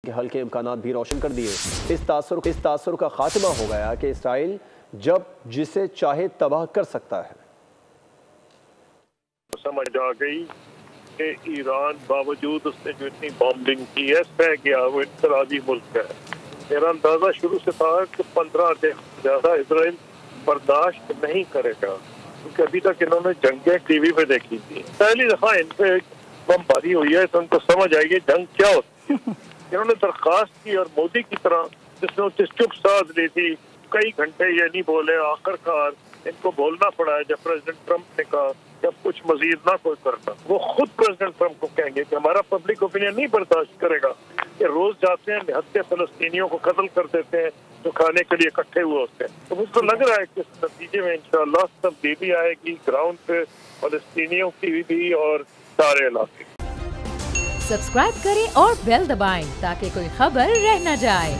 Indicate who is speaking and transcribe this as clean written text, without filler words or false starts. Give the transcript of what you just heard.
Speaker 1: के हल के इम्कानात भी रोशन कर दिए। इस तासुर का खात्मा हो गया कि इसराइल जब जिसे चाहे तबाह कर सकता है।
Speaker 2: समझ आ गई कि ईरान बावजूद उसने जो इतनी बॉम्बिंग की है सह गया, वो इंफरादी मुल्क है। मेरा अंदाजा शुरू से था कि 15 दिन ज्यादा इसराइल बर्दाश्त नहीं करेगा, क्योंकि अभी तक इन्होंने जंगें टीवी पे देखी थी। पहली दफा इन पे बमबारी हुई है तो उनको समझ आएगी जंग क्या होती है। इन्होंने दरखास्त की और मोदी की तरह जिसने चुप साध ली थी, कई घंटे ये नहीं बोले, आखिरकार इनको बोलना पड़ा है जब प्रेसिडेंट ट्रंप ने कहा जब कुछ मजीद ना कोई करना। वो खुद प्रेसिडेंट ट्रंप को कहेंगे कि हमारा पब्लिक ओपिनियन नहीं बर्दाश्त करेगा कि रोज जाते हैं निहत्ते फलस्तीनियों को कत्ल कर देते हैं जो खाने के लिए इकट्ठे हुए होते हैं। तो मुझको लग रहा है कि इस नतीजे में इंशाअल्लाह तब्दीली आएगी ग्राउंड पे, फलस्तीनियों की भी और सारे इलाके।
Speaker 3: सब्सक्राइब करें और बेल दबाएं ताकि कोई खबर रह न जाए।